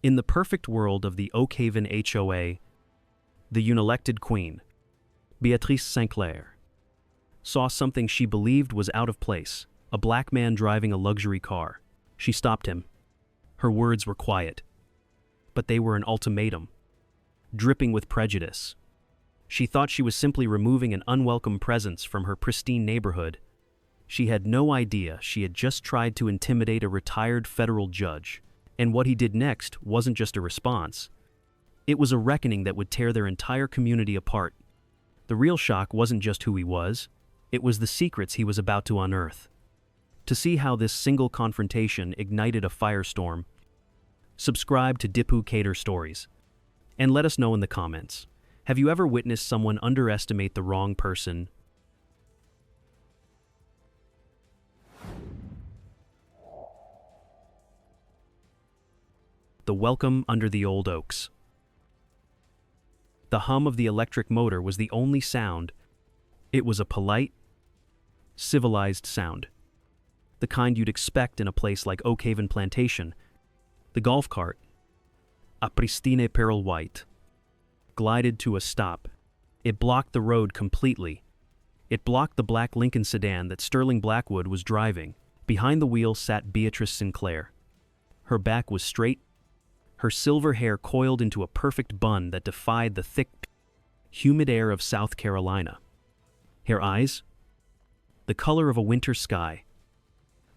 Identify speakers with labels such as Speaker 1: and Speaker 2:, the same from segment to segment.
Speaker 1: In the perfect world of the Oakhaven HOA, the unelected queen, Beatrice Sinclair, saw something she believed was out of place, a black man driving a luxury car. She stopped him. Her words were quiet, but they were an ultimatum, dripping with prejudice. She thought she was simply removing an unwelcome presence from her pristine neighborhood. She had no idea she had just tried to intimidate a retired federal judge, and what he did next wasn't just a response. It was a reckoning that would tear their entire community apart. The real shock wasn't just who he was, it was the secrets he was about to unearth. To see how this single confrontation ignited a firestorm, subscribe to Dipu Cater Stories, and let us know in the comments. Have you ever witnessed someone underestimate the wrong person? The welcome under the old oaks. The hum of the electric motor was the only sound. It was a polite, civilized sound. The kind you'd expect in a place like Oakhaven Plantation. The golf cart, a pristine pearl white, glided to a stop. It blocked the road completely. It blocked the black Lincoln sedan that Sterling Blackwood was driving. Behind the wheel sat Beatrice Sinclair. Her back was straight, her silver hair coiled into a perfect bun that defied the thick, humid air of South Carolina. Her eyes, the color of a winter sky,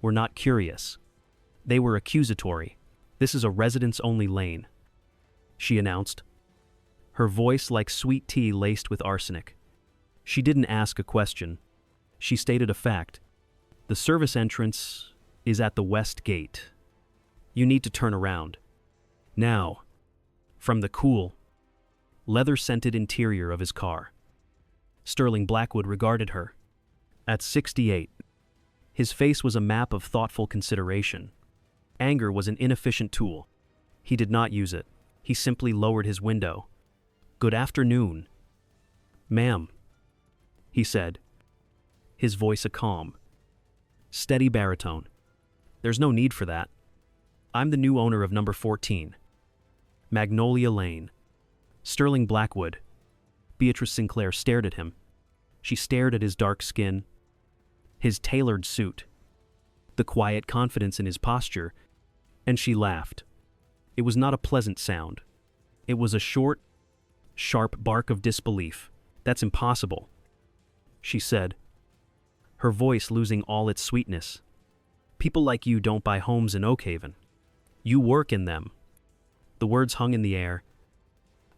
Speaker 1: were not curious. They were accusatory. "This is a residents-only lane," she announced, her voice like sweet tea laced with arsenic. She didn't ask a question. She stated a fact. "The service entrance is at the west gate. You need to turn around. Now." From the cool, leather-scented interior of his car, Sterling Blackwood regarded her. At 68, his face was a map of thoughtful consideration. Anger was an inefficient tool. He did not use it. He simply lowered his window. "Good afternoon, ma'am," he said, his voice a calm, steady baritone. "There's no need for that. I'm the new owner of number 14, Magnolia Lane." Sterling Blackwood. Beatrice Sinclair stared at him. She stared at his dark skin, his tailored suit, the quiet confidence in his posture, and she laughed. It was not a pleasant sound. It was a short, sharp bark of disbelief. "That's impossible," she said, her voice losing all its sweetness. "People like you don't buy homes in Oakhaven. You work in them." The words hung in the air,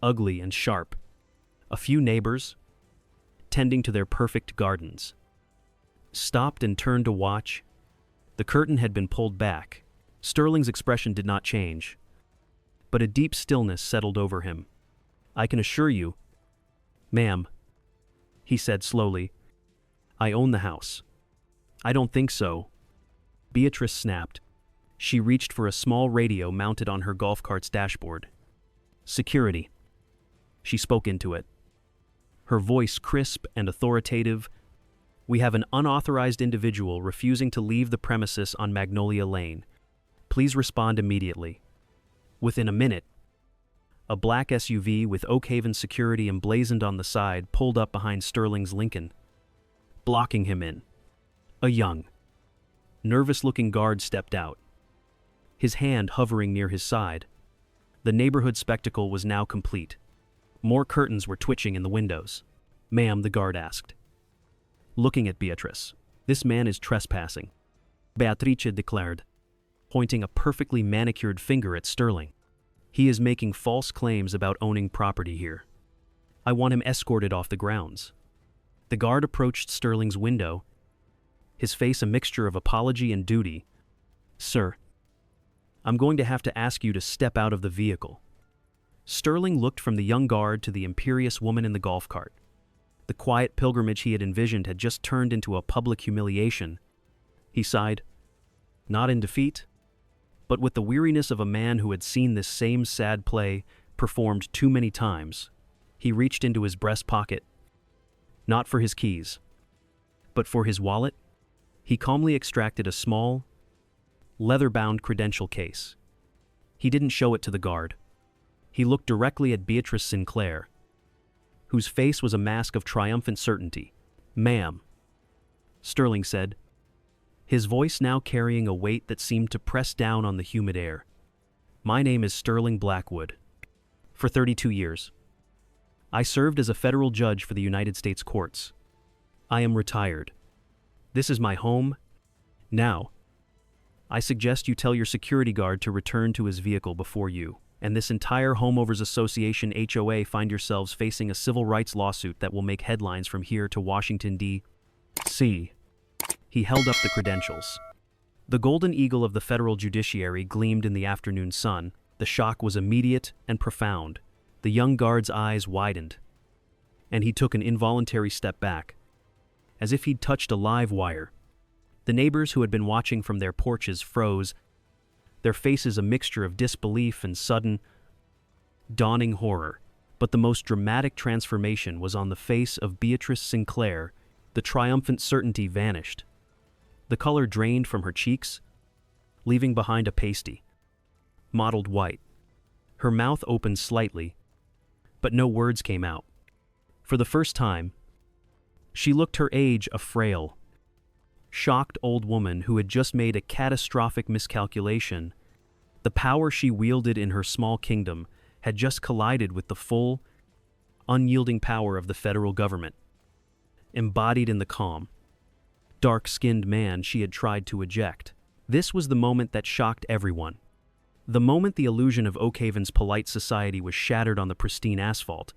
Speaker 1: ugly and sharp. A few neighbors, tending to their perfect gardens, stopped and turned to watch. The curtain had been pulled back. Sterling's expression did not change, but a deep stillness settled over him. "I can assure you, ma'am," he said slowly, "I own the house." "I don't think so," Beatrice snapped. She reached for a small radio mounted on her golf cart's dashboard. "Security." She spoke into it, her voice crisp and authoritative. "We have an unauthorized individual refusing to leave the premises on Magnolia Lane. Please respond immediately." Within a minute, a black SUV with Oakhaven security emblazoned on the side pulled up behind Sterling's Lincoln, blocking him in. A young, nervous-looking guard stepped out, his hand hovering near his side. The neighborhood spectacle was now complete. More curtains were twitching in the windows. "Ma'am," the guard asked, looking at Beatrice, "this man is trespassing," Beatrice declared, pointing a perfectly manicured finger at Sterling. "He is making false claims about owning property here. I want him escorted off the grounds." The guard approached Sterling's window, his face a mixture of apology and duty. "Sir, I'm going to have to ask you to step out of the vehicle." Sterling looked from the young guard to the imperious woman in the golf cart. The quiet pilgrimage he had envisioned had just turned into a public humiliation. He sighed, not in defeat, but with the weariness of a man who had seen this same sad play performed too many times. He reached into his breast pocket, not for his keys, but for his wallet. He calmly extracted a small, leather-bound credential case. He didn't show it to the guard. He looked directly at Beatrice Sinclair, whose face was a mask of triumphant certainty. "Ma'am," Sterling said, his voice now carrying a weight that seemed to press down on the humid air. "My name is Sterling Blackwood. For 32 years. I served as a federal judge for the United States courts. I am retired. This is my home. Now, I suggest you tell your security guard to return to his vehicle before you and this entire Homeowners Association HOA find yourselves facing a civil rights lawsuit that will make headlines from here to Washington, D.C. He held up the credentials. The golden eagle of the federal judiciary gleamed in the afternoon sun. The shock was immediate and profound. The young guard's eyes widened, and he took an involuntary step back, as if he'd touched a live wire. The neighbors who had been watching from their porches froze, their faces a mixture of disbelief and sudden, dawning horror. But the most dramatic transformation was on the face of Beatrice Sinclair. The triumphant certainty vanished. The color drained from her cheeks, leaving behind a pasty, mottled white. Her mouth opened slightly, but no words came out. For the first time, she looked her age, a frail, shocked old woman who had just made a catastrophic miscalculation. The power she wielded in her small kingdom had just collided with the full, unyielding power of the federal government, embodied in the calm, dark-skinned man she had tried to eject. This was the moment that shocked everyone. The moment the illusion of Oakhaven's polite society was shattered on the pristine asphalt.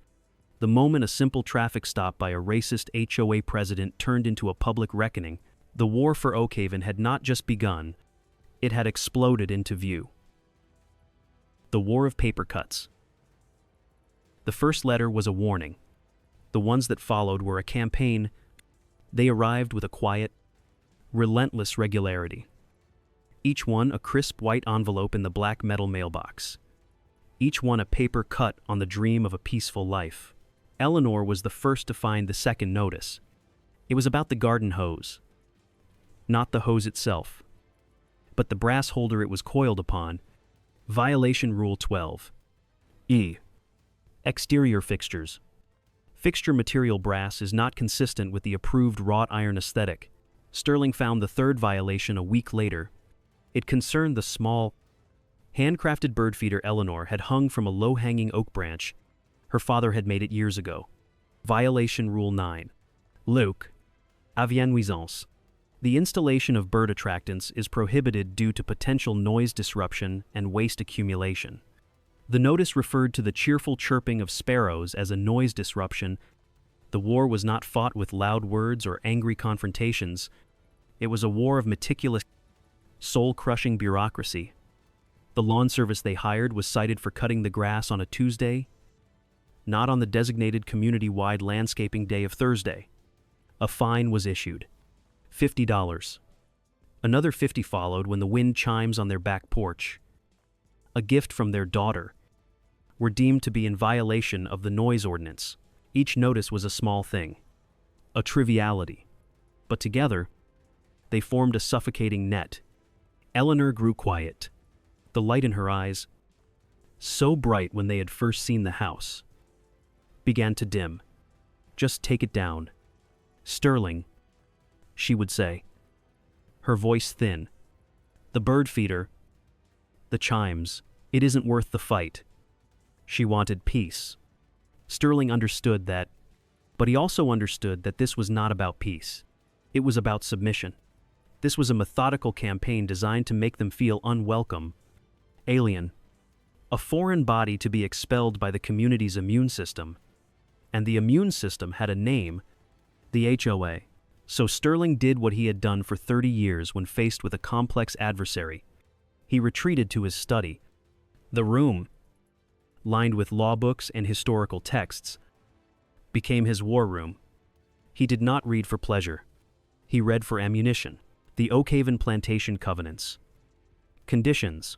Speaker 1: The moment a simple traffic stop by a racist HOA president turned into a public reckoning. The war for Oakhaven had not just begun, it had exploded into view. The war of paper cuts. The first letter was a warning. The ones that followed were a campaign. They arrived with a quiet, relentless regularity. Each one a crisp white envelope in the black metal mailbox. Each one a paper cut on the dream of a peaceful life. Eleanor was the first to find the second notice. It was about the garden hose. Not the hose itself, but the brass holder it was coiled upon. Violation Rule 12. E. Exterior fixtures. Fixture material brass is not consistent with the approved wrought iron aesthetic. Sterling found the third violation a week later. It concerned the small, handcrafted bird feeder Eleanor had hung from a low-hanging oak branch. Her father had made it years ago. Violation Rule 9. Luke. Avian nuisance. The installation of bird attractants is prohibited due to potential noise disruption and waste accumulation. The notice referred to the cheerful chirping of sparrows as a noise disruption. The war was not fought with loud words or angry confrontations. It was a war of meticulous, soul-crushing bureaucracy. The lawn service they hired was cited for cutting the grass on a Tuesday, not on the designated community-wide landscaping day of Thursday. A fine was issued. $50. Another 50 followed when the wind chimes on their back porch, a gift from their daughter, were deemed to be in violation of the noise ordinance. Each notice was a small thing, a triviality, but together, they formed a suffocating net. Eleanor grew quiet. The light in her eyes, so bright when they had first seen the house, began to dim. "Just take it down, Sterling," she would say, her voice thin. "The bird feeder, the chimes, it isn't worth the fight." She wanted peace. Sterling understood that, but he also understood that this was not about peace. It was about submission. This was a methodical campaign designed to make them feel unwelcome, alien, a foreign body to be expelled by the community's immune system. And the immune system had a name, the HOA. So Sterling did what he had done for 30 years when faced with a complex adversary. He retreated to his study. The room, lined with law books and historical texts, became his war room. He did not read for pleasure. He read for ammunition. The Oakhaven Plantation Covenants, Conditions,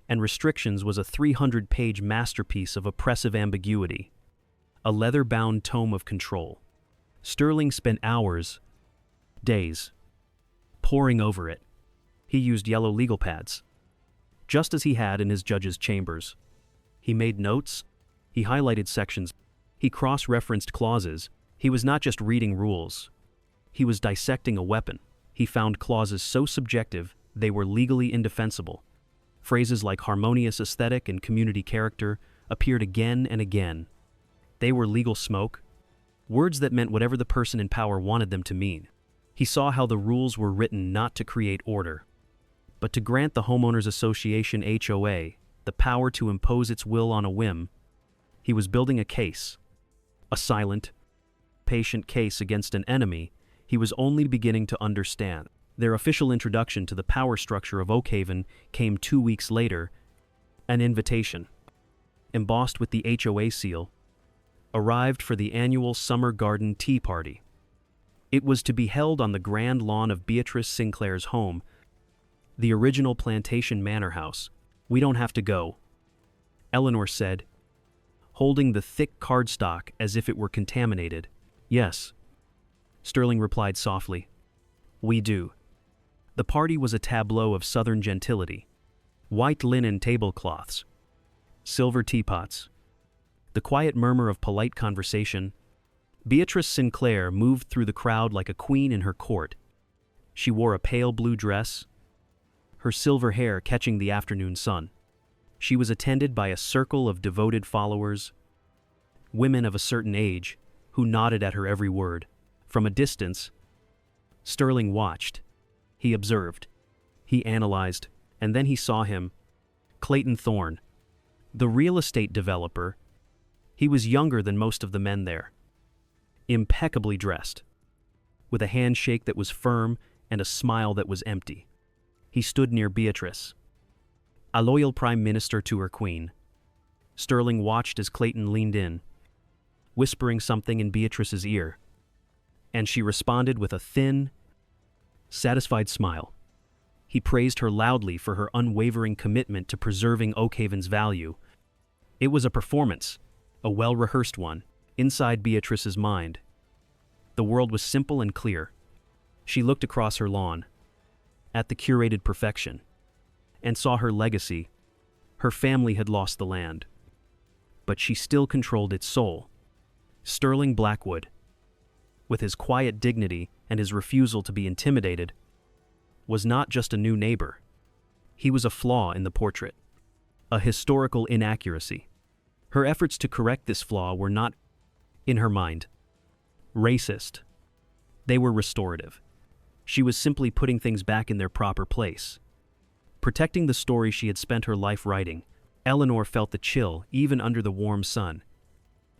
Speaker 1: and Restrictions was a 300-page masterpiece of oppressive ambiguity, a leather-bound tome of control. Sterling spent hours, days, poring over it. He used yellow legal pads, just as he had in his judge's chambers. He made notes, he highlighted sections, he cross-referenced clauses. He was not just reading rules. He was dissecting a weapon. He found clauses so subjective they were legally indefensible. Phrases like harmonious aesthetic and community character appeared again and again. They were legal smoke, words that meant whatever the person in power wanted them to mean. He saw how the rules were written not to create order, but to grant the Homeowners Association HOA the power to impose its will on a whim. He was building a case, a silent, patient case against an enemy he was only beginning to understand. Their official introduction to the power structure of Oakhaven came 2 weeks later. An invitation, embossed with the HOA seal, arrived for the annual Summer Garden Tea Party. It was to be held on the grand lawn of Beatrice Sinclair's home, the original plantation manor house. "We don't have to go," Eleanor said, holding the thick cardstock as if it were contaminated. "Yes," Sterling replied softly. "We do." The party was a tableau of Southern gentility. White linen tablecloths, silver teapots, the quiet murmur of polite conversation. Beatrice Sinclair moved through the crowd like a queen in her court. She wore a pale blue dress, her silver hair catching the afternoon sun. She was attended by a circle of devoted followers, women of a certain age, who nodded at her every word. From a distance, Sterling watched. He observed. He analyzed, and then he saw him, Clayton Thorne, the real estate developer. He was younger than most of the men there, impeccably dressed, with a handshake that was firm and a smile that was empty. He stood near Beatrice, a loyal prime minister to her queen. Sterling watched as Clayton leaned in, whispering something in Beatrice's ear, and she responded with a thin, satisfied smile. He praised her loudly for her unwavering commitment to preserving Oakhaven's value. It was a performance, a well-rehearsed one, inside Beatrice's mind. The world was simple and clear. She looked across her lawn, at the curated perfection, and saw her legacy. Her family had lost the land, but she still controlled its soul. Sterling Blackwood, with his quiet dignity and his refusal to be intimidated, was not just a new neighbor. He was a flaw in the portrait, a historical inaccuracy. Her efforts to correct this flaw were not, in her mind, racist. They were restorative. She was simply putting things back in their proper place, protecting the story she had spent her life writing. Eleanor felt the chill even under the warm sun.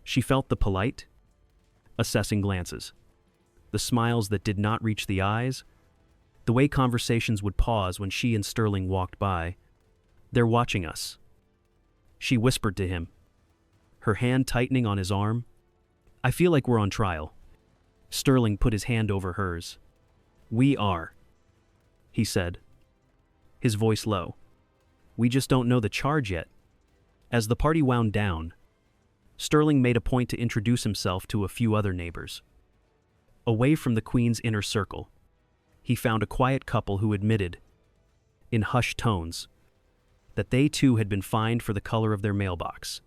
Speaker 1: She felt the polite, assessing glances, the smiles that did not reach the eyes, the way conversations would pause when she and Sterling walked by. "They're watching us," she whispered to him, her hand tightening on his arm. "I feel like we're on trial." Sterling put his hand over hers. "We are," he said, his voice low. "We just don't know the charge yet." As the party wound down, Sterling made a point to introduce himself to a few other neighbors. Away from the Queen's inner circle, he found a quiet couple who admitted, in hushed tones, that they too had been fined for the color of their mailbox.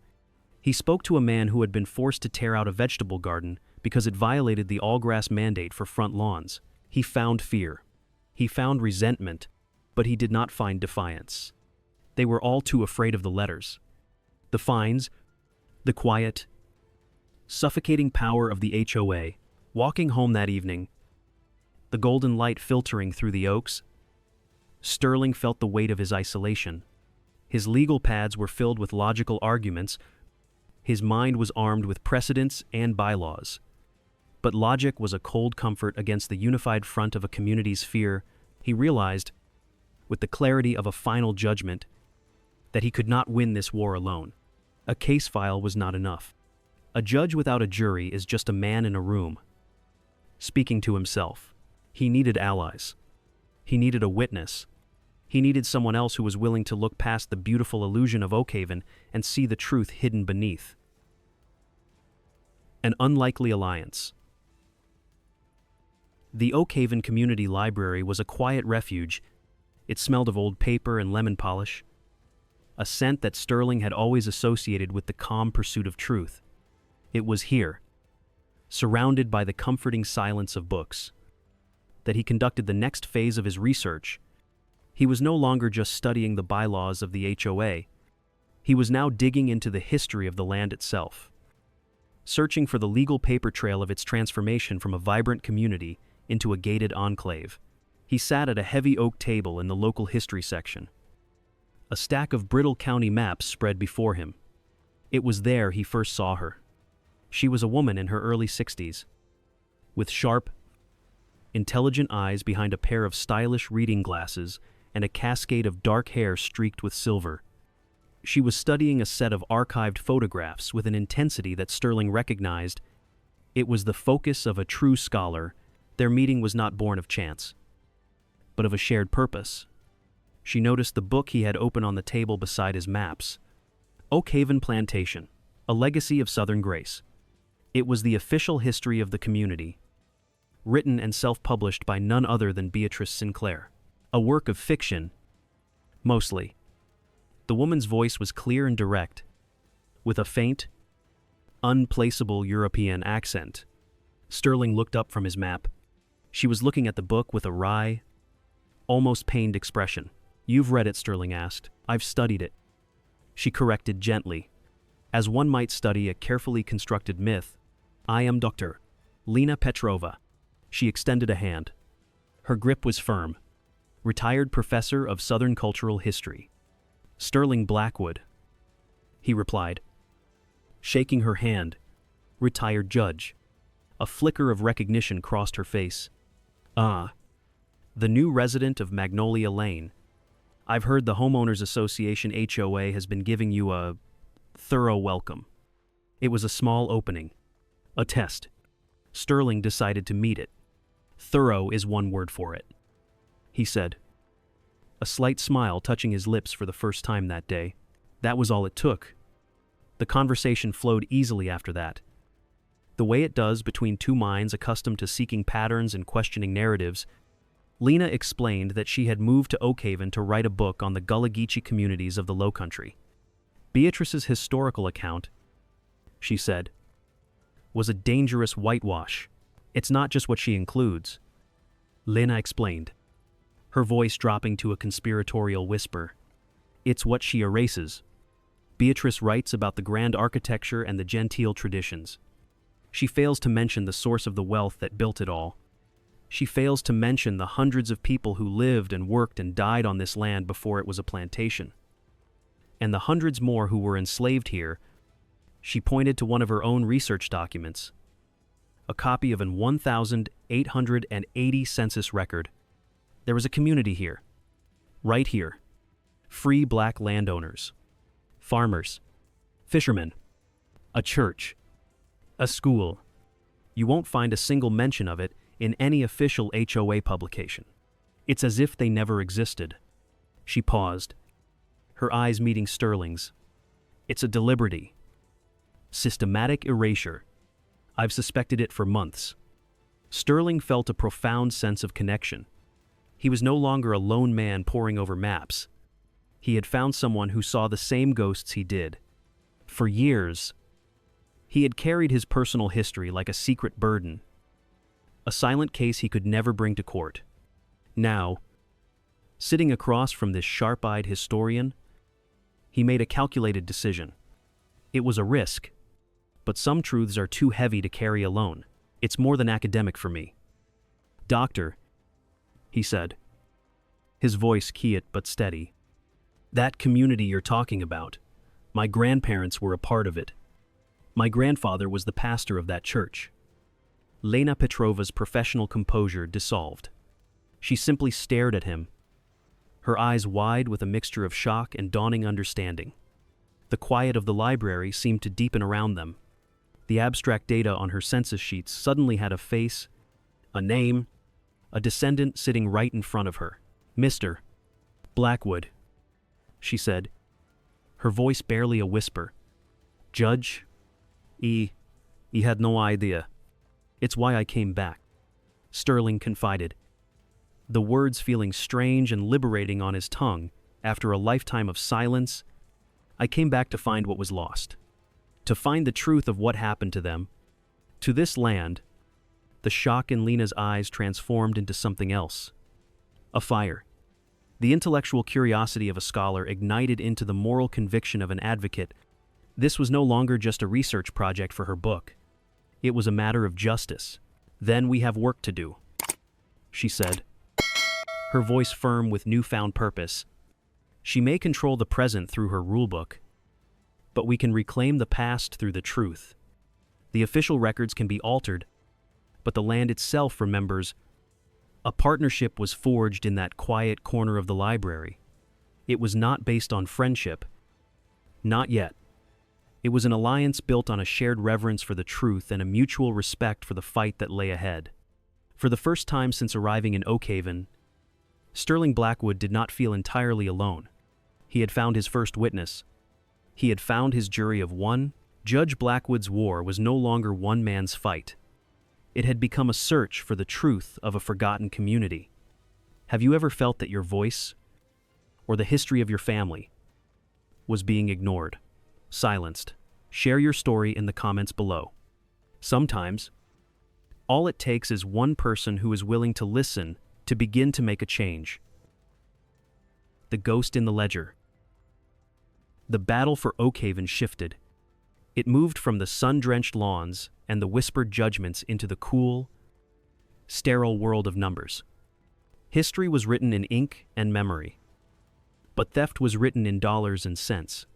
Speaker 1: He spoke to a man who had been forced to tear out a vegetable garden because it violated the all-grass mandate for front lawns. He found fear. He found resentment, but he did not find defiance. They were all too afraid of the letters, the fines, the quiet, suffocating power of the HOA. Walking home that evening, the golden light filtering through the oaks, Sterling felt the weight of his isolation. His legal pads were filled with logical arguments. His mind was armed with precedents and bylaws. But logic was a cold comfort against the unified front of a community's fear. He realized, with the clarity of a final judgment, that he could not win this war alone. A case file was not enough. A judge without a jury is just a man in a room, speaking to himself. He needed allies. He needed a witness. He needed someone else who was willing to look past the beautiful illusion of Oakhaven and see the truth hidden beneath. An unlikely alliance. The Oakhaven Community Library was a quiet refuge. It smelled of old paper and lemon polish. a scent that Sterling had always associated with the calm pursuit of truth. It was here, surrounded by the comforting silence of books, that he conducted the next phase of his research. He was no longer just studying the bylaws of the HOA. He was now digging into the history of the land itself, searching for the legal paper trail of its transformation from a vibrant community into a gated enclave. He sat at a heavy oak table in the local history section. A stack of brittle county maps spread before him. It was there he first saw her. She was a woman in her early 60s, with sharp, intelligent eyes behind a pair of stylish reading glasses and a cascade of dark hair streaked with silver. She was studying a set of archived photographs with an intensity that Sterling recognized. It was the focus of a true scholar. Their meeting was not born of chance, but of a shared purpose. She noticed the book he had open on the table beside his maps. Oakhaven Plantation, A Legacy of Southern Grace. It was the official history of the community, written and self-published by none other than Beatrice Sinclair. A work of fiction, mostly. The woman's voice was clear and direct, with a faint, unplaceable European accent. Sterling looked up from his map. She was looking at the book with a wry, almost pained expression. "You've read it," Sterling asked. "I've studied it," she corrected gently, as one might study a carefully constructed myth. "I am Dr. Lena Petrova." She extended a hand. Her grip was firm. "Retired professor of Southern cultural history." "Sterling Blackwood," he replied, shaking her hand. "Retired judge." A flicker of recognition crossed her face. "Ah, the new resident of Magnolia Lane. I've heard the Homeowners Association HOA has been giving you a thorough welcome." It was a small opening, a test. Sterling decided to meet it. "Thorough is one word for it," he said, a slight smile touching his lips for the first time that day. That was all it took. The conversation flowed easily after that, the way it does between two minds accustomed to seeking patterns and questioning narratives. Lena explained that she had moved to Oakhaven to write a book on the Gullah Geechee communities of the Lowcountry. Beatrice's historical account, she said, was a dangerous whitewash. "It's not just what she includes," Lena explained, her voice dropping to a conspiratorial whisper. "It's what she erases." Beatrice writes about the grand architecture and the genteel traditions. She fails to mention the source of the wealth that built it all. She fails to mention the hundreds of people who lived and worked and died on this land before it was a plantation, and the hundreds more who were enslaved here. She pointed to one of her own research documents, a copy of an 1880 census record. There was a community here, right here. Free black landowners, farmers, fishermen, a church, a school. You won't find a single mention of it in any official HOA publication. It's as if they never existed. She paused, her eyes meeting Sterling's. "It's a deliberate, systematic erasure. I've suspected it for months." Sterling felt a profound sense of connection. He was no longer a lone man poring over maps. He had found someone who saw the same ghosts he did. For years, he had carried his personal history like a secret burden, a silent case he could never bring to court. Now, sitting across from this sharp-eyed historian, he made a calculated decision. It was a risk, but some truths are too heavy to carry alone. "It's more than academic for me, Doctor," he said, his voice quiet but steady. "That community you're talking about, my grandparents were a part of it. My grandfather was the pastor of that church." Lena Petrova's professional composure dissolved. She simply stared at him, her eyes wide with a mixture of shock and dawning understanding. The quiet of the library seemed to deepen around them. The abstract data on her census sheets suddenly had a face, a name, a descendant sitting right in front of her. "Mr. Blackwood," she said, her voice barely a whisper. "Judge, he had no idea. It's why I came back," Sterling confided, the words feeling strange and liberating on his tongue after a lifetime of silence I came back to find what was lost. To find the truth of what happened to them. To this land. The shock in Lena's eyes transformed into something else. A fire. The intellectual curiosity of a scholar ignited into the moral conviction of an advocate. This was no longer just a research project for her book. It was a matter of justice. Then we have work to do, she said, her voice firm with newfound purpose. She may control the present through her rulebook, but we can reclaim the past through the truth. The official records can be altered, but the land itself remembers. A partnership was forged in that quiet corner of the library. It was not based on friendship. Not yet. It was an alliance built on a shared reverence for the truth and a mutual respect for the fight that lay ahead. For the first time since arriving in Oakhaven, Sterling Blackwood did not feel entirely alone. He had found his first witness. He had found his jury of one. Judge Blackwood's war was no longer one man's fight. It had become a search for the truth of a forgotten community. Have you ever felt that your voice, or the history of your family, was being ignored, silenced? Share your story in the comments below. Sometimes, all it takes is one person who is willing to listen to begin to make a change. The ghost in the ledger. The battle for Oakhaven shifted. It moved from the sun-drenched lawns and the whispered judgments into the cool, sterile world of numbers. History was written in ink and memory, but theft was written in dollars and cents.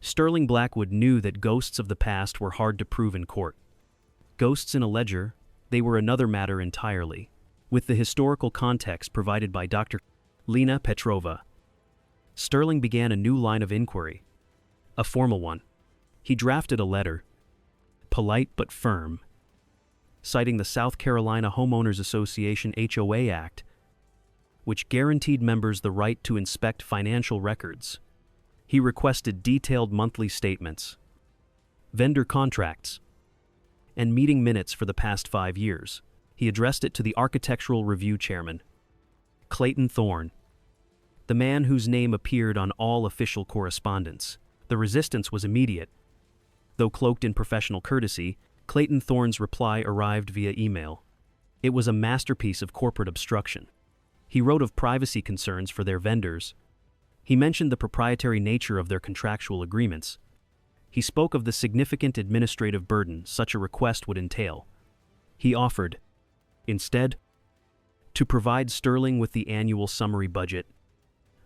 Speaker 1: Sterling Blackwood knew that ghosts of the past were hard to prove in court. Ghosts in a ledger, they were another matter entirely. With the historical context provided by Dr. Lena Petrova, Sterling began a new line of inquiry, a formal one. He drafted a letter, polite but firm, citing the South Carolina Homeowners Association HOA Act, which guaranteed members the right to inspect financial records. He requested detailed monthly statements, vendor contracts, and meeting minutes for the past 5 years. He addressed it to the Architectural Review Chairman, Clayton Thorne, the man whose name appeared on all official correspondence. The resistance was immediate. Though cloaked in professional courtesy, Clayton Thorne's reply arrived via email. It was a masterpiece of corporate obstruction. He wrote of privacy concerns for their vendors. He mentioned the proprietary nature of their contractual agreements. He spoke of the significant administrative burden such a request would entail. He offered, instead, to provide Sterling with the annual summary budget,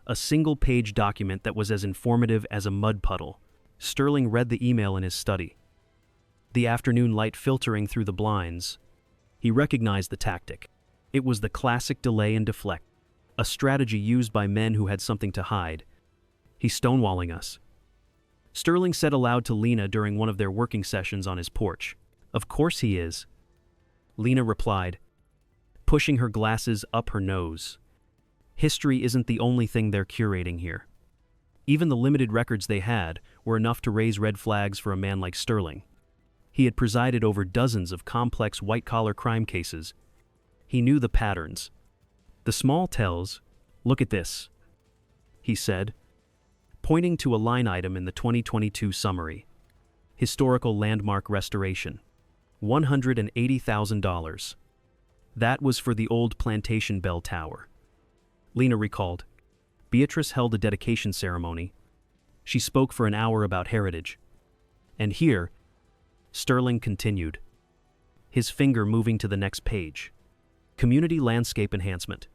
Speaker 1: a single-page document that was as informative as a mud puddle. Sterling read the email in his study. The afternoon light filtering through the blinds. He recognized the tactic. It was the classic delay and deflect, a strategy used by men who had something to hide. He's stonewalling us, Sterling said aloud to Lena during one of their working sessions on his porch. Of course he is, Lena replied, pushing her glasses up her nose. History isn't the only thing they're curating here. Even the limited records they had were enough to raise red flags for a man like Sterling. He had presided over dozens of complex white-collar crime cases. He knew the patterns. The small tells, look at this, he said, pointing to a line item in the 2022 summary. Historical landmark restoration. $180,000. That was for the old plantation bell tower. Lena recalled. Beatrice held a dedication ceremony. She spoke for an hour about heritage. And here, Sterling continued, his finger moving to the next page. Community landscape enhancement.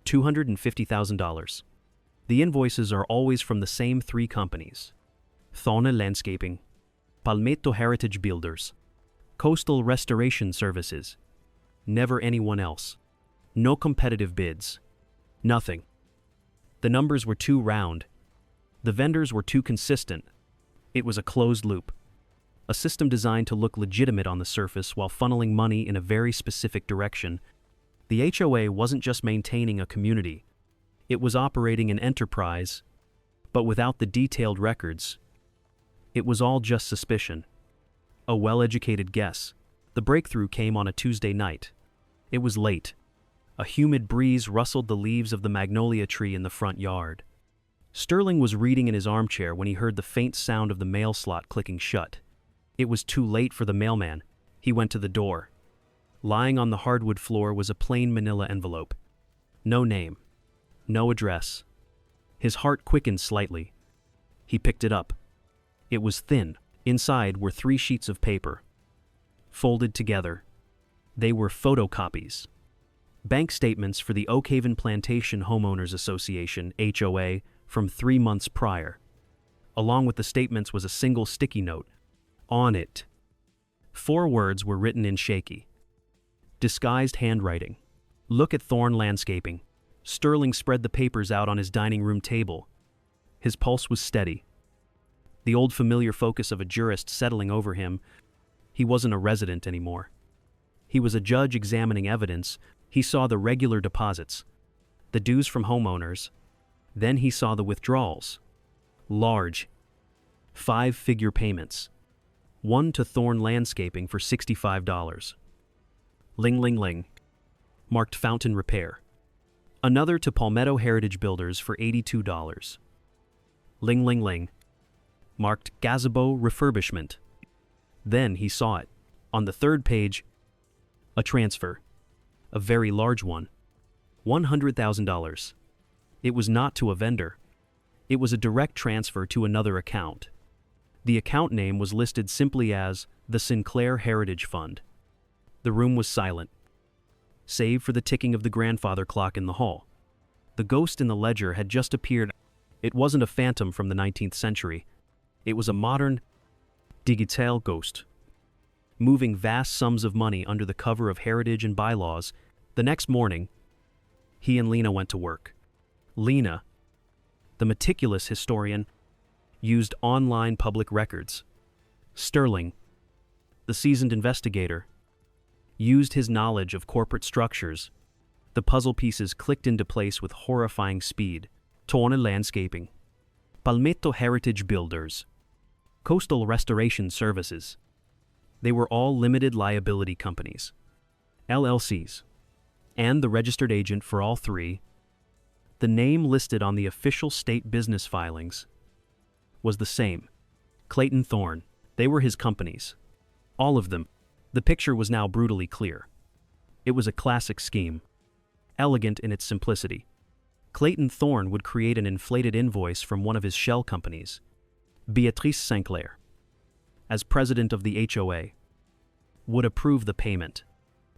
Speaker 1: $250,000. The invoices are always from the same 3 companies. Thorne Landscaping, Palmetto Heritage Builders, Coastal Restoration Services. Never anyone else. No competitive bids. Nothing. The numbers were too round. The vendors were too consistent. It was a closed loop. A system designed to look legitimate on the surface while funneling money in a very specific direction. The HOA wasn't just maintaining a community. It was operating an enterprise, but without the detailed records. It was all just suspicion. A well-educated guess. The breakthrough came on a Tuesday night. It was late. A humid breeze rustled the leaves of the magnolia tree in the front yard. Sterling was reading in his armchair when he heard the faint sound of the mail slot clicking shut. It was too late for the mailman. He went to the door. Lying on the hardwood floor was a plain manila envelope. No name. No address. His heart quickened slightly. He picked it up. It was thin. Inside were 3 sheets of paper. Folded together. They were photocopies. Bank statements for the Oakhaven Plantation Homeowners Association, HOA, from 3 months prior. Along with the statements was a single sticky note. On it, 4 words were written in shaky, disguised handwriting. Look at Thorn Landscaping. Sterling spread the papers out on his dining room table. His pulse was steady. The old familiar focus of a jurist settling over him. He wasn't a resident anymore. He was a judge examining evidence. He saw the regular deposits, the dues from homeowners. Then he saw the withdrawals. Large, 5-figure payments. One to Thorn Landscaping for $65. Ling Ling Ling, marked Fountain Repair. Another to Palmetto Heritage Builders for $82. Ling Ling Ling, marked Gazebo Refurbishment. Then he saw it. On the 3rd page, a transfer. A very large one. $100,000. It was not to a vendor. It was a direct transfer to another account. The account name was listed simply as the Sinclair Heritage Fund. The room was silent, save for the ticking of the grandfather clock in the hall. The ghost in the ledger had just appeared. It wasn't a phantom from the 19th century. It was a modern, digital ghost, moving vast sums of money under the cover of heritage and bylaws. The next morning, he and Lena went to work. Lena, the meticulous historian, used online public records. Sterling, the seasoned investigator, used his knowledge of corporate structures. The puzzle pieces clicked into place with horrifying speed. Thorn Landscaping, Palmetto Heritage Builders, Coastal Restoration Services. They were all limited liability companies, LLCs, and the registered agent for all 3. The name listed on the official state business filings was the same, Clayton Thorn. They were his companies. All of them. The picture was now brutally clear. It was a classic scheme, elegant in its simplicity. Clayton Thorn would create an inflated invoice from one of his shell companies, Beatrice Sinclair, as president of the HOA, would approve the payment.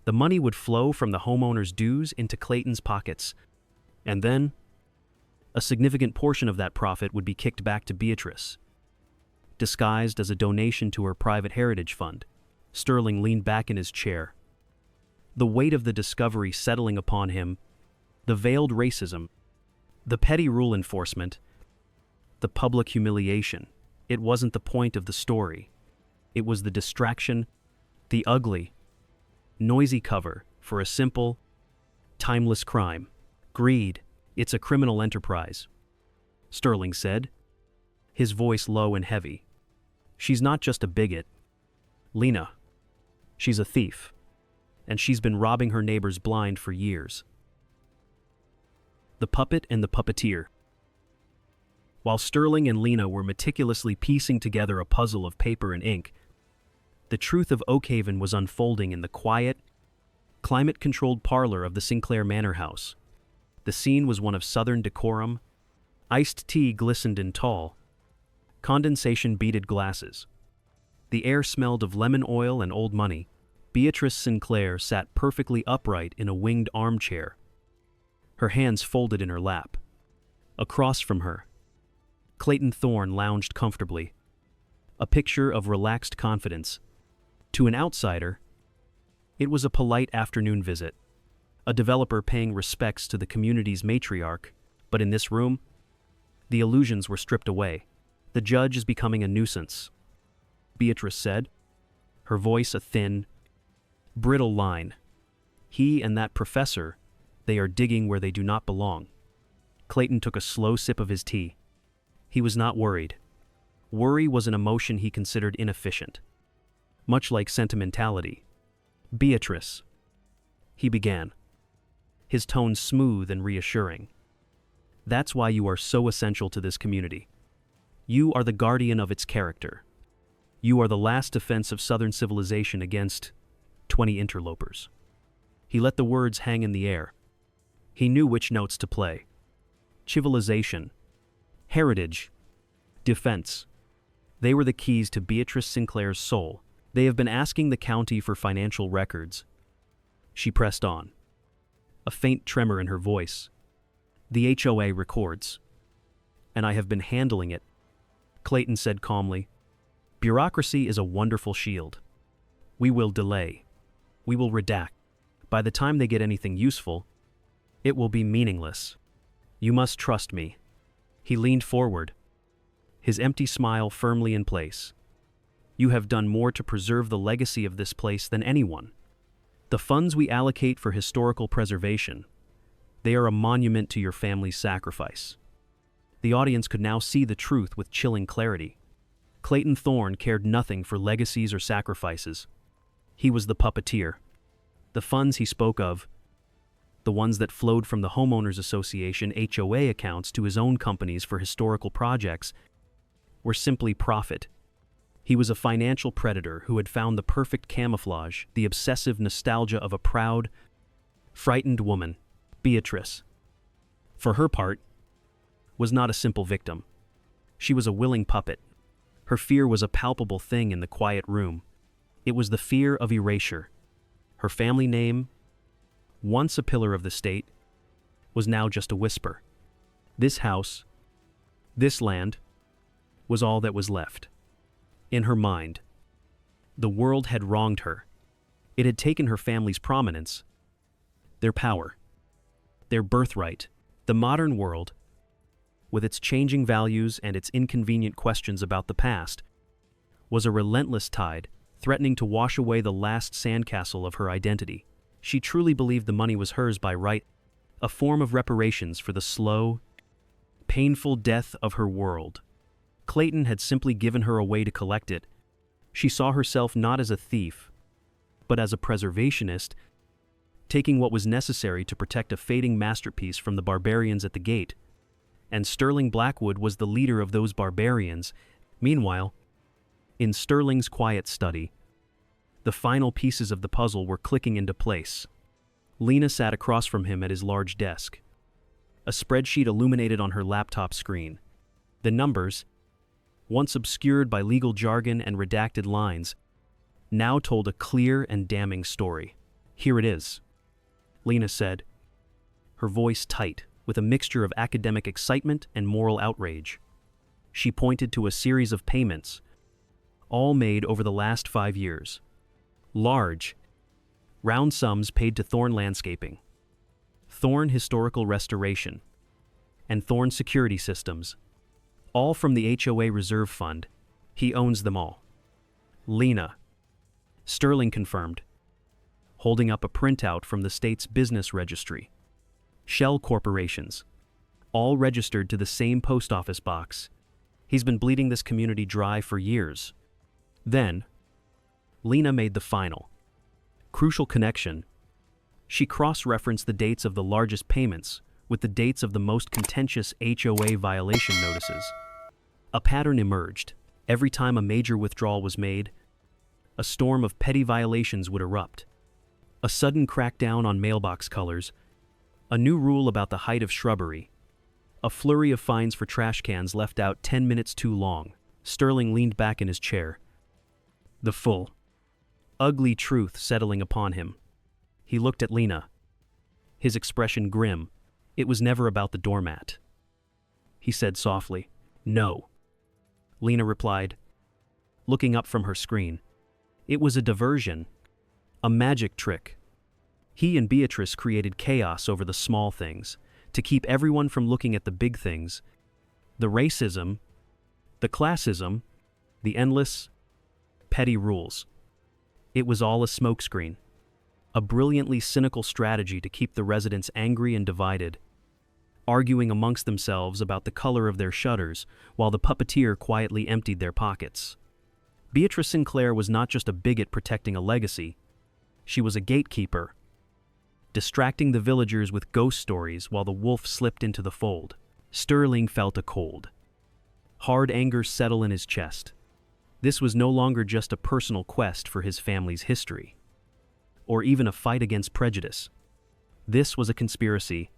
Speaker 1: The money would flow from the homeowner's dues into Clayton's pockets, and then a significant portion of that profit would be kicked back to Beatrice, disguised as a donation to her private heritage fund. Sterling leaned back in his chair, the weight of the discovery settling upon him, the veiled racism, the petty rule enforcement, the public humiliation. It wasn't the point of the story. It was the distraction, the ugly, noisy cover for a simple, timeless crime. Greed. It's a criminal enterprise, Sterling said, his voice low and heavy. She's not just a bigot, Lena. She's a thief, and she's been robbing her neighbors blind for years. The Puppet and the Puppeteer. While Sterling and Lena were meticulously piecing together a puzzle of paper and ink, the truth of Oakhaven was unfolding in the quiet, climate-controlled parlor of the Sinclair Manor House. The scene was one of southern decorum. Iced tea glistened in tall, condensation-beaded glasses. The air smelled of lemon oil and old money. Beatrice Sinclair sat perfectly upright in a winged armchair, her hands folded in her lap. Across from her, Clayton Thorn lounged comfortably, a picture of relaxed confidence. To an outsider, it was a polite afternoon visit, a developer paying respects to the community's matriarch, but in this room, the illusions were stripped away. The judge is becoming a nuisance, Beatrice said, her voice a thin, brittle line. He and that professor, they are digging where they do not belong. Clayton took a slow sip of his tea. He was not worried. Worry was an emotion he considered inefficient, much like sentimentality. Beatrice, he began, his tone smooth and reassuring. That's why you are so essential to this community. You are the guardian of its character. You are the last defense of Southern civilization against 20 interlopers. He let the words hang in the air. He knew which notes to play. Civilization, heritage, defense. They were the keys to Beatrice Sinclair's soul. They have been asking the county for financial records. She pressed on, a faint tremor in her voice. The HOA records. And I have been handling it, Clayton said calmly. Bureaucracy is a wonderful shield. We will delay. We will redact. By the time they get anything useful, it will be meaningless. You must trust me. He leaned forward, his empty smile firmly in place. You have done more to preserve the legacy of this place than anyone. The funds we allocate for historical preservation, they are a monument to your family's sacrifice. The audience could now see the truth with chilling clarity. Clayton Thorne cared nothing for legacies or sacrifices. He was the puppeteer. The funds he spoke of, the ones that flowed from the Homeowners Association HOA accounts to his own companies for historical projects, were simply profit. He was a financial predator who had found the perfect camouflage, the obsessive nostalgia of a proud, frightened woman, Beatrice. For her part, was not a simple victim. She was a willing puppet. Her fear was a palpable thing in the quiet room. It was the fear of erasure. Her family name, once a pillar of the state, was now just a whisper. This house, this land, was all that was left. In her mind, the world had wronged her. It had taken her family's prominence, their power, their birthright. The modern world, with its changing values and its inconvenient questions about the past, was a relentless tide, threatening to wash away the last sandcastle of her identity. She truly believed the money was hers by right, a form of reparations for the slow, painful death of her world. Clayton had simply given her a way to collect it. She saw herself not as a thief, but as a preservationist, taking what was necessary to protect a fading masterpiece from the barbarians at the gate. And Sterling Blackwood was the leader of those barbarians. Meanwhile, in Sterling's quiet study, the final pieces of the puzzle were clicking into place. Lena sat across from him at his large desk. A spreadsheet illuminated on her laptop screen. The numbers, once obscured by legal jargon and redacted lines, now told a clear and damning story. Here it is, Lena said, her voice tight, with a mixture of academic excitement and moral outrage. She pointed to a series of payments, all made over the last 5 years. Large, round sums paid to Thorne Landscaping, Thorne Historical Restoration, and Thorne Security Systems, all from the HOA Reserve Fund. He owns them all. Lena, Sterling confirmed, holding up a printout from the state's business registry. Shell corporations, all registered to the same post office box. He's been bleeding this community dry for years. Then, Lena made the final, crucial connection. She cross-referenced the dates of the largest payments with the dates of the most contentious HOA violation notices. A pattern emerged. Every time a major withdrawal was made, a storm of petty violations would erupt. A sudden crackdown on mailbox colors, a new rule about the height of shrubbery, a flurry of fines for trash cans left out 10 minutes too long. Sterling leaned back in his chair, the full, ugly truth settling upon him. He looked at Lena, his expression grim. It was never about the doormat. He said softly, "No." Lena replied, looking up from her screen. It was a diversion, a magic trick. He and Beatrice created chaos over the small things, to keep everyone from looking at the big things. The racism, the classism, the endless, petty rules. It was all a smokescreen, a brilliantly cynical strategy to keep the residents angry and divided, arguing amongst themselves about the color of their shutters while the puppeteer quietly emptied their pockets. Beatrice Sinclair was not just a bigot protecting a legacy, she was a gatekeeper, distracting the villagers with ghost stories while the wolf slipped into the fold. Sterling felt a cold, hard anger settle in his chest. This was no longer just a personal quest for his family's history, or even a fight against prejudice. This was a conspiracy,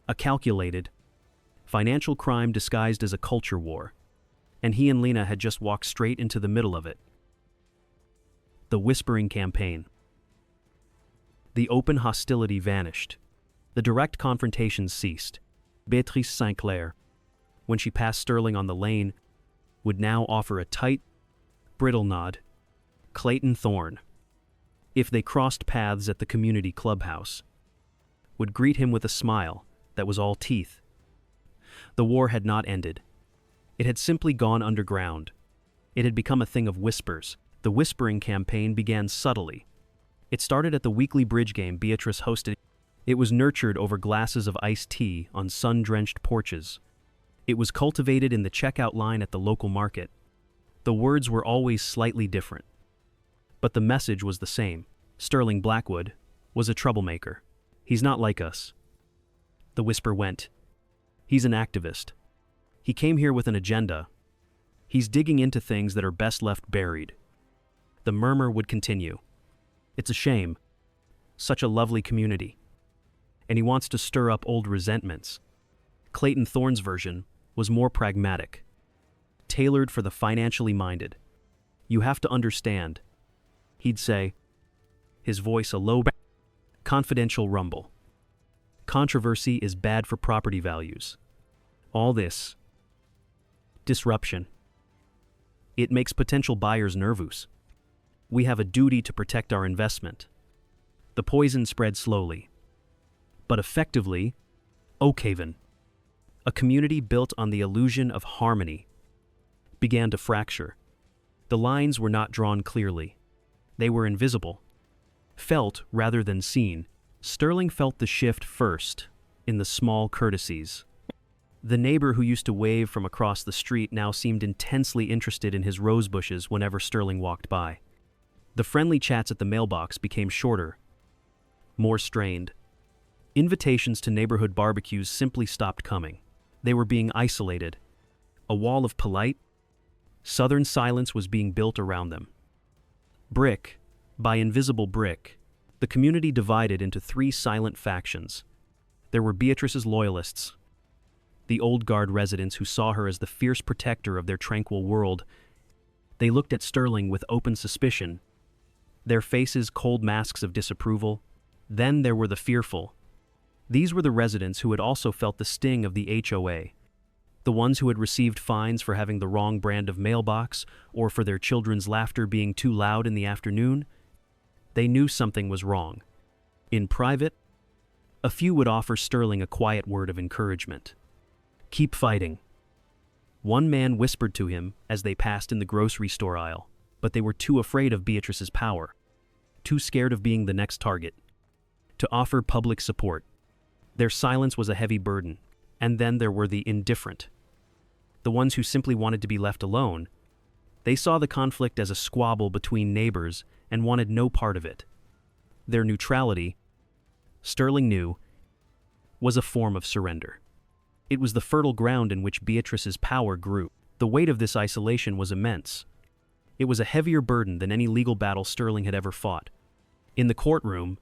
Speaker 1: a calculated, financial crime disguised as a culture war, and he and Lena had just walked straight into the middle of it. The whispering campaign. The open hostility vanished. The direct confrontations ceased. Beatrice St. Clair, when she passed Sterling on the lane, would now offer a tight, brittle nod. Clayton Thorne, if they crossed paths at the community clubhouse, would greet him with a smile that was all teeth. The war had not ended. It had simply gone underground. It had become a thing of whispers. The whispering campaign began subtly. It started at the weekly bridge game Beatrice hosted. It was nurtured over glasses of iced tea on sun-drenched porches. It was cultivated in the checkout line at the local market. The words were always slightly different, but the message was the same. Sterling Blackwood was a troublemaker. He's not like us. The whisper went. He's an activist. He came here with an agenda. He's digging into things that are best left buried. The murmur would continue. It's a shame. Such a lovely community. And he wants to stir up old resentments. Clayton Thorne's version was more pragmatic, tailored for the financially minded. You have to understand, he'd say, his voice a low, confidential rumble. Controversy is bad for property values. All this disruption, it makes potential buyers nervous. We have a duty to protect our investment. The poison spread slowly, but effectively. Oakhaven, a community built on the illusion of harmony, began to fracture. The lines were not drawn clearly. They were invisible, felt rather than seen. Sterling felt the shift first, in the small courtesies. The neighbor who used to wave from across the street now seemed intensely interested in his rose bushes whenever Sterling walked by. The friendly chats at the mailbox became shorter, more strained. Invitations to neighborhood barbecues simply stopped coming. They were being isolated. A wall of polite, southern silence was being built around them. Brick by invisible brick, the community divided into three silent factions. There were Beatrice's loyalists, the old guard residents who saw her as the fierce protector of their tranquil world. They looked at Sterling with open suspicion, their faces cold masks of disapproval. Then there were the fearful. These were the residents who had also felt the sting of the HOA, the ones who had received fines for having the wrong brand of mailbox or for their children's laughter being too loud in the afternoon. They knew something was wrong. In private, a few would offer Sterling a quiet word of encouragement. Keep fighting. One man whispered to him as they passed in the grocery store aisle, but they were too afraid of Beatrice's power, too scared of being the next target, to offer public support. Their silence was a heavy burden. And then there were the indifferent, the ones who simply wanted to be left alone. They saw the conflict as a squabble between neighbors and wanted no part of it. Their neutrality, Sterling knew, was a form of surrender. It was the fertile ground in which Beatrice's power grew. The weight of this isolation was immense. It was a heavier burden than any legal battle Sterling had ever fought. In the courtroom,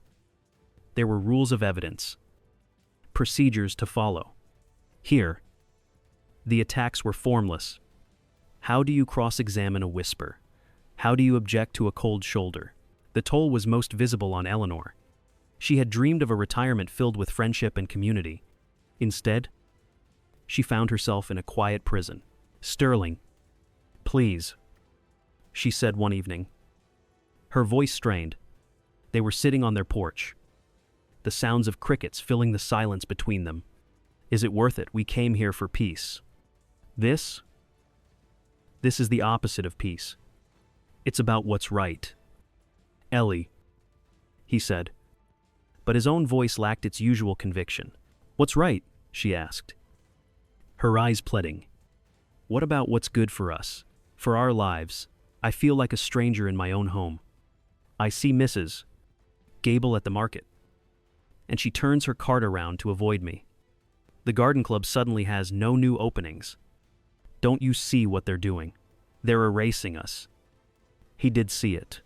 Speaker 1: there were rules of evidence, procedures to follow. Here, the attacks were formless. How do you cross-examine a whisper? How do you object to a cold shoulder? The toll was most visible on Eleanor. She had dreamed of a retirement filled with friendship and community. Instead, she found herself in a quiet prison. Sterling, please, she said one evening. Her voice strained. They were sitting on their porch, the sounds of crickets filling the silence between them. Is it worth it? We came here for peace. This is the opposite of peace. It's about what's right. Ellie, he said, but his own voice lacked its usual conviction. What's right? She asked, her eyes pleading. What about what's good for us, for our lives? I feel like a stranger in my own home. I see Mrs. Gable at the market, and she turns her cart around to avoid me. The garden club suddenly has no new openings. Don't you see what they're doing? They're erasing us. He did see it.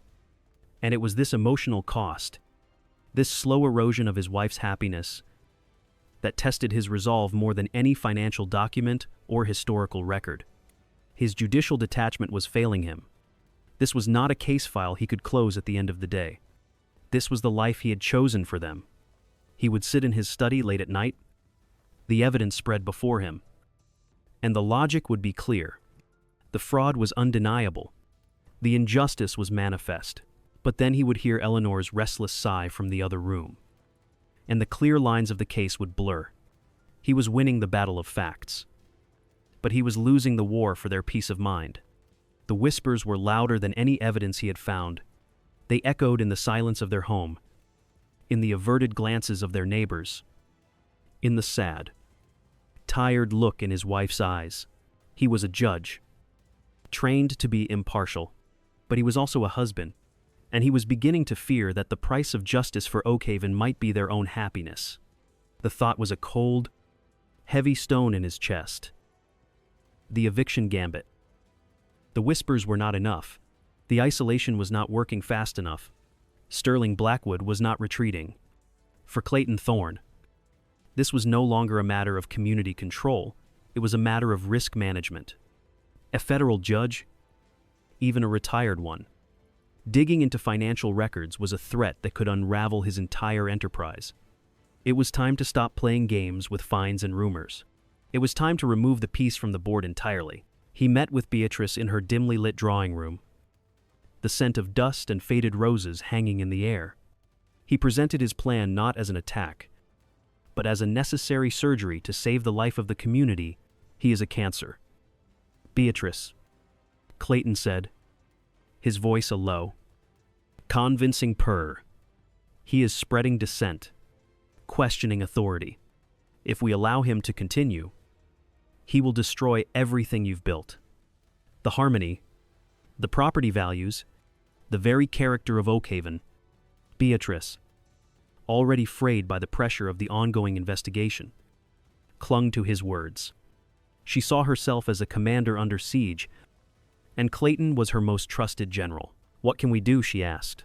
Speaker 1: And it was this emotional cost, this slow erosion of his wife's happiness, that tested his resolve more than any financial document or historical record. His judicial detachment was failing him. This was not a case file he could close at the end of the day. This was the life he had chosen for them. He would sit in his study late at night. The evidence spread before him. And the logic would be clear. The fraud was undeniable. The injustice was manifest. But then he would hear Eleanor's restless sigh from the other room. And the clear lines of the case would blur. He was winning the battle of facts. But he was losing the war for their peace of mind. The whispers were louder than any evidence he had found. They echoed in the silence of their home, in the averted glances of their neighbors, in the sad, tired look in his wife's eyes. He was a judge, trained to be impartial, but he was also a husband, and he was beginning to fear that the price of justice for Oakhaven might be their own happiness. The thought was a cold, heavy stone in his chest. The eviction gambit. The whispers were not enough. The isolation was not working fast enough. Sterling Blackwood was not retreating. For Clayton Thorne, this was no longer a matter of community control. It was a matter of risk management. A federal judge, even a retired one, digging into financial records was a threat that could unravel his entire enterprise. It was time to stop playing games with fines and rumors. It was time to remove the piece from the board entirely. He met with Beatrice in her dimly lit drawing room, the scent of dust and faded roses hanging in the air. He presented his plan not as an attack, but as a necessary surgery to save the life of the community. He is a cancer. Beatrice, Clayton said, his voice a low, convincing purr. He is spreading dissent, questioning authority. If we allow him to continue, he will destroy everything you've built. The harmony, the property values, the very character of Oakhaven. Beatrice, already frayed by the pressure of the ongoing investigation, clung to his words. She saw herself as a commander under siege, and Clayton was her most trusted general. What can we do? She asked,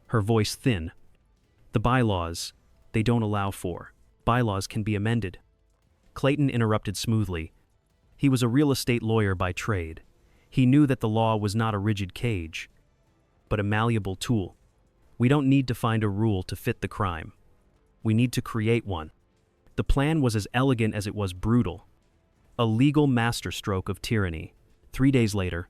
Speaker 1: her voice thin. The bylaws, they don't allow for. Bylaws can be amended. Clayton interrupted smoothly. He was a real estate lawyer by trade. He knew that the law was not a rigid cage, but a malleable tool. We don't need to find a rule to fit the crime. We need to create one. The plan was as elegant as it was brutal. A legal masterstroke of tyranny. 3 days later,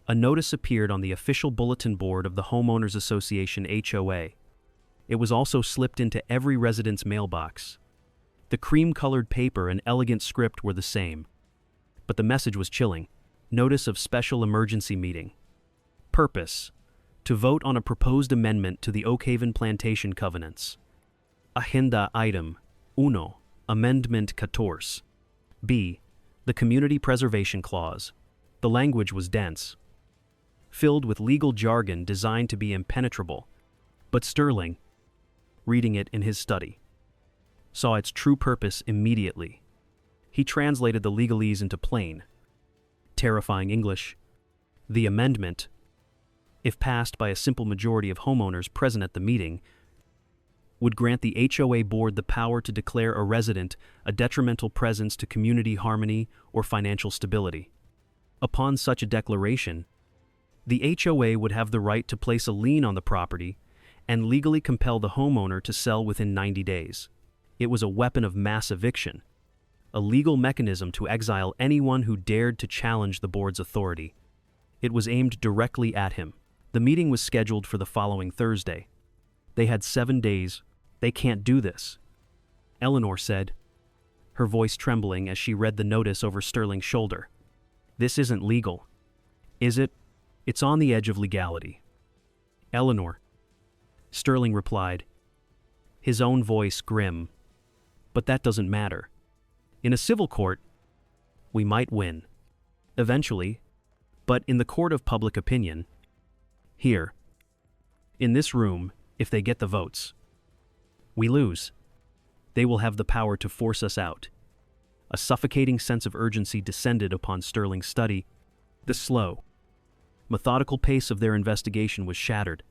Speaker 1: a notice appeared on the official bulletin board of the Homeowners Association HOA. It was also slipped into every resident's mailbox. The cream-colored paper and elegant script were the same, but the message was chilling. Notice of special emergency meeting. Purpose: to vote on a proposed amendment to the Oakhaven Plantation Covenants. Agenda Item 1, Amendment 14. B. The Community Preservation Clause. The language was dense, filled with legal jargon designed to be impenetrable, but Sterling, reading it in his study, saw its true purpose immediately. He translated the legalese into plain, terrifying English. The amendment, if passed by a simple majority of homeowners present at the meeting, would grant the HOA board the power to declare a resident a detrimental presence to community harmony or financial stability. Upon such a declaration, the HOA would have the right to place a lien on the property and legally compel the homeowner to sell within 90 days. It was a weapon of mass eviction, a legal mechanism to exile anyone who dared to challenge the board's authority. It was aimed directly at him. The meeting was scheduled for the following Thursday. They had 7 days. They can't do this, Eleanor said, her voice trembling as she read the notice over Sterling's shoulder. This isn't legal, is it? It's on the edge of legality. Eleanor, Sterling replied, his own voice grim. But that doesn't matter. In a civil court, we might win. Eventually, but in the court of public opinion, here, in this room, if they get the votes, we lose. They will have the power to force us out. A suffocating sense of urgency descended upon Sterling's study. The slow, methodical pace of their investigation was shattered.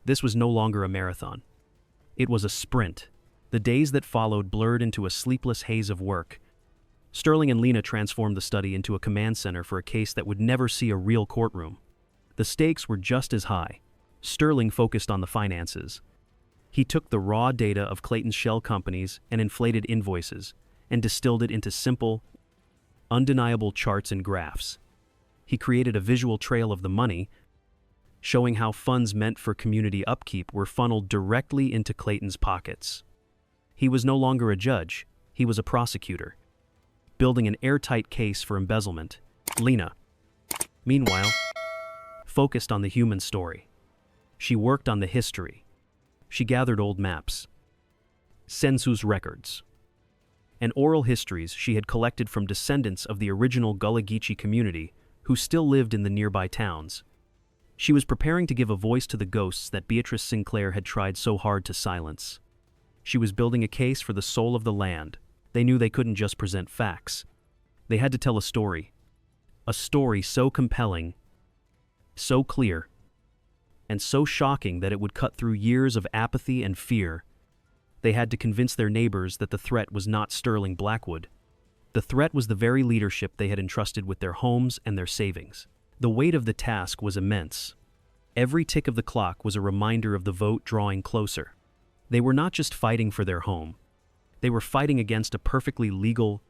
Speaker 1: This was no longer a marathon. It was a sprint. The days that followed blurred into a sleepless haze of work. Sterling and Lena transformed the study into a command center for a case that would never see a real courtroom. The stakes were just as high. Sterling focused on the finances. He took the raw data of Clayton's shell companies and inflated invoices, and distilled it into simple, undeniable charts and graphs. He created a visual trail of the money, showing how funds meant for community upkeep were funneled directly into Clayton's pockets. He was no longer a judge, he was a prosecutor, building an airtight case for embezzlement. Lena, meanwhile, focused on the human story. She worked on the history. She gathered old maps, census records, and oral histories she had collected from descendants of the original Gullah Geechee community who still lived in the nearby towns. She was preparing to give a voice to the ghosts that Beatrice Sinclair had tried so hard to silence. She was building a case for the soul of the land. They knew they couldn't just present facts. They had to tell a story so compelling, so clear, and so shocking that it would cut through years of apathy and fear. They had to convince their neighbors that the threat was not Sterling Blackwood. The threat was the very leadership they had entrusted with their homes and their savings. The weight of the task was immense. Every tick of the clock was a reminder of the vote drawing closer. They were not just fighting for their home. They were fighting against a perfectly legal,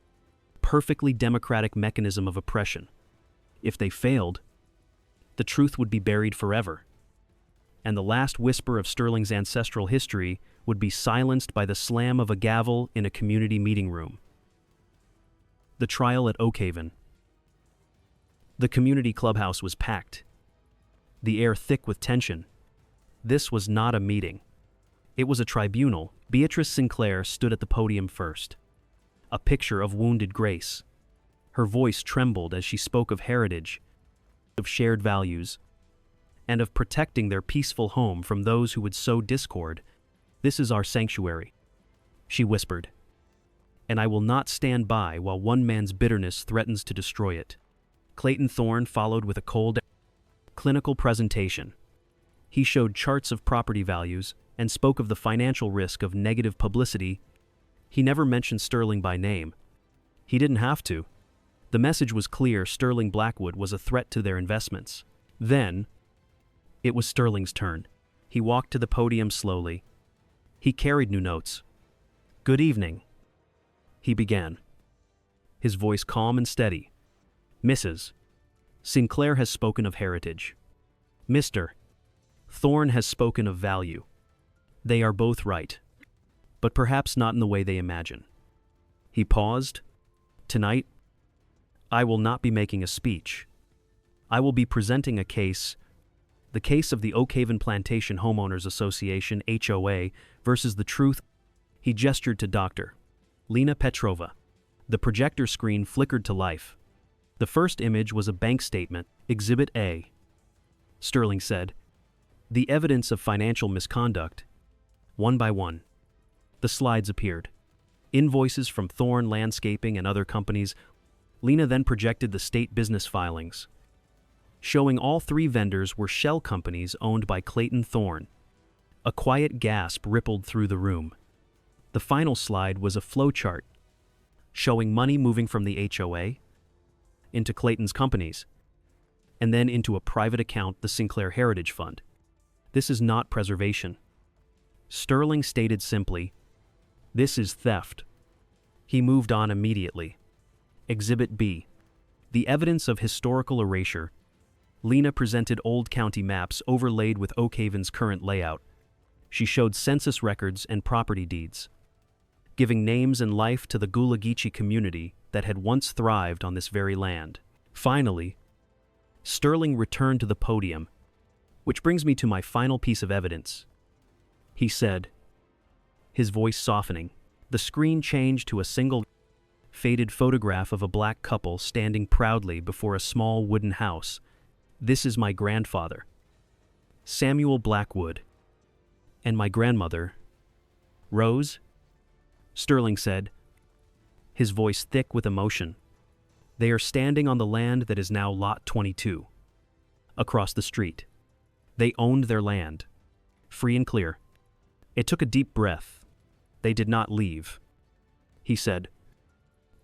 Speaker 1: perfectly democratic mechanism of oppression. If they failed, the truth would be buried forever, and the last whisper of Sterling's ancestral history would be silenced by the slam of a gavel in a community meeting room. The trial at Oakhaven. The community clubhouse was packed, the air thick with tension. This was not a meeting. It was a tribunal. Beatrice Sinclair stood at the podium first, a picture of wounded grace. Her voice trembled as she spoke of heritage, of shared values, and of protecting their peaceful home from those who would sow discord. "This is our sanctuary," she whispered, "and I will not stand by while one man's bitterness threatens to destroy it." Clayton Thorne followed with a cold, clinical presentation. He showed charts of property values and spoke of the financial risk of negative publicity. He never mentioned Sterling by name. He didn't have to. The message was clear: Sterling Blackwood was a threat to their investments. Then, it was Sterling's turn. He walked to the podium slowly. He carried new notes. "Good evening," he began, his voice calm and steady. "Mrs. Sinclair has spoken of heritage. Mr. Thorne has spoken of value. They are both right, but perhaps not in the way they imagine." He paused. "Tonight, I will not be making a speech. I will be presenting a case, the case of the Oakhaven Plantation Homeowners Association, HOA, versus the truth." He gestured to Dr. Lena Petrova. The projector screen flickered to life. The first image was a bank statement, Exhibit A. Sterling said, "The evidence of financial misconduct." One by one, the slides appeared. Invoices from Thorne Landscaping and other companies. Lena then projected the state business filings, showing all three vendors were shell companies owned by Clayton Thorne. A quiet gasp rippled through the room. The final slide was a flowchart, showing money moving from the HOA into Clayton's companies, and then into a private account, the Sinclair Heritage Fund. "This is not preservation," Sterling stated simply. "This is theft." He moved on immediately. Exhibit B. The evidence of historical erasure. Lena presented old county maps overlaid with Oakhaven's current layout. She showed census records and property deeds, giving names and life to the Gullah Geechee community that had once thrived on this very land. Finally, Sterling returned to the podium. "Which brings me to my final piece of evidence," he said, his voice softening. The screen changed to a single, faded photograph of a black couple standing proudly before a small wooden house. "This is my grandfather, Samuel Blackwood, and my grandmother, Rose." Sterling said, his voice thick with emotion. They are standing on the land that is now Lot 22. Across the street. They owned their land. Free and clear. It took a deep breath. They did not leave. He said,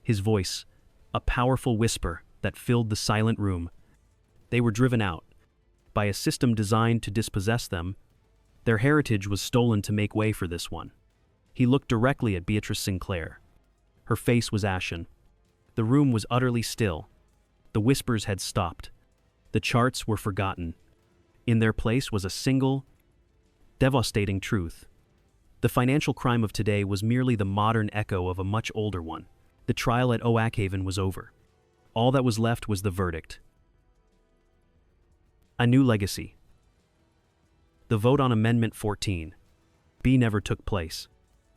Speaker 1: his voice, a powerful whisper that filled the silent room. They were driven out. By a system designed to dispossess them, their heritage was stolen to make way for this one. He looked directly at Beatrice Sinclair. Her face was ashen. The room was utterly still. The whispers had stopped. The charts were forgotten. In their place was a single, devastating truth. The financial crime of today was merely the modern echo of a much older one. The trial at Oakhaven was over. All that was left was the verdict. A new legacy. The vote on Amendment 14B never took place.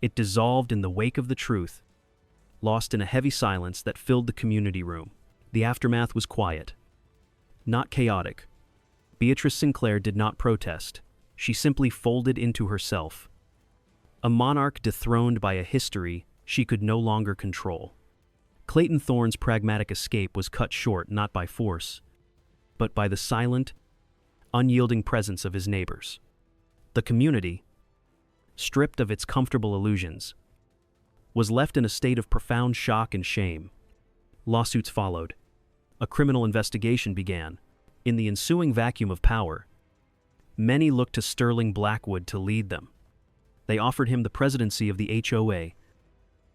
Speaker 1: It dissolved in the wake of the truth, lost in a heavy silence that filled the community room. The aftermath was quiet, not chaotic. Beatrice Sinclair did not protest. She simply folded into herself. A monarch dethroned by a history she could no longer control. Clayton Thorne's pragmatic escape was cut short not by force, but by the silent, unyielding presence of his neighbors. The community, stripped of its comfortable illusions, was left in a state of profound shock and shame. Lawsuits followed. A criminal investigation began. In the ensuing vacuum of power, many looked to Sterling Blackwood to lead them. They offered him the presidency of the HOA,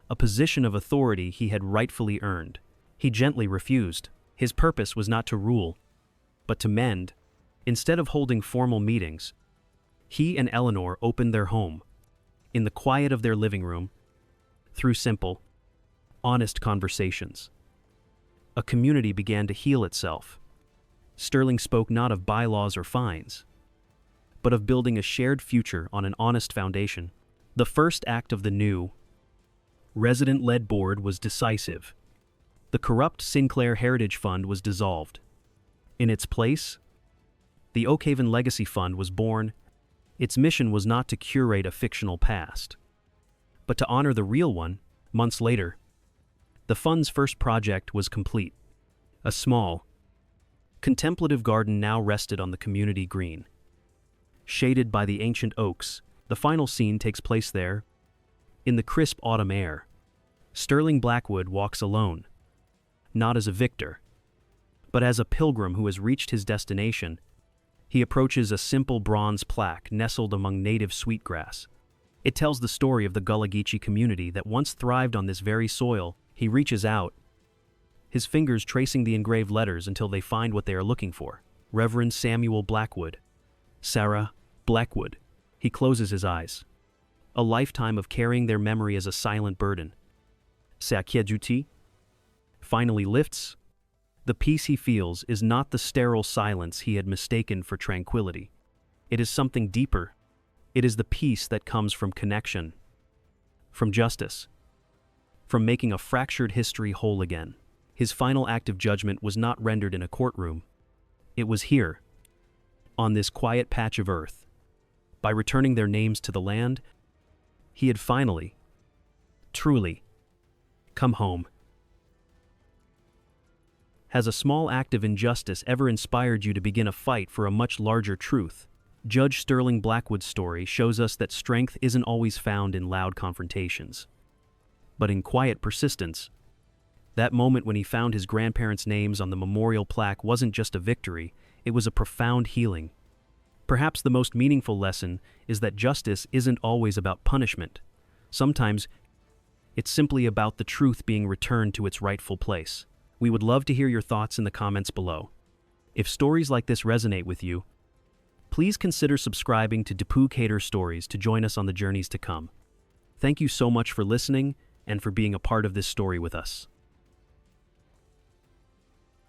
Speaker 1: a position of authority he had rightfully earned. He gently refused. His purpose was not to rule, but to mend. Instead of holding formal meetings, he and Eleanor opened their home, in the quiet of their living room, through simple, honest conversations. A community began to heal itself. Sterling spoke not of bylaws or fines, but of building a shared future on an honest foundation. The first act of the new, resident-led board was decisive. The corrupt Sinclair Heritage Fund was dissolved. In its place, the Oakhaven Legacy Fund was born. Its mission was not to curate a fictional past, but to honor the real one. Months later, the fund's first project was complete. A small, contemplative garden now rested on the community green. Shaded by the ancient oaks, the final scene takes place there. In the crisp autumn air, Sterling Blackwood walks alone, not as a victor, but as a pilgrim who has reached his destination. He approaches a simple bronze plaque nestled among native sweetgrass. It tells the story of the Gullah Geechee community that once thrived on this very soil. He reaches out, his fingers tracing the engraved letters until they find what they are looking for. Reverend Samuel Blackwood. Sarah Blackwood. He closes his eyes. A lifetime of carrying their memory as a silent burden. Sakyejuti finally lifts. The peace he feels is not the sterile silence he had mistaken for tranquility. It is something deeper. It is the peace that comes from connection, from justice, from making a fractured history whole again. His final act of judgment was not rendered in a courtroom. It was here, on this quiet patch of earth. By returning their names to the land, he had finally, truly, come home. Has a small act of injustice ever inspired you to begin a fight for a much larger truth? Judge Sterling Blackwood's story shows us that strength isn't always found in loud confrontations, but in quiet persistence. That moment when he found his grandparents' names on the memorial plaque wasn't just a victory, it was a profound healing. Perhaps the most meaningful lesson is that justice isn't always about punishment. Sometimes, it's simply about the truth being returned to its rightful place. We would love to hear your thoughts in the comments below. If stories like this resonate with you, please consider subscribing to Puppeteer Stories to join us on the journeys to come. Thank you so much for listening and for being a part of this story with us.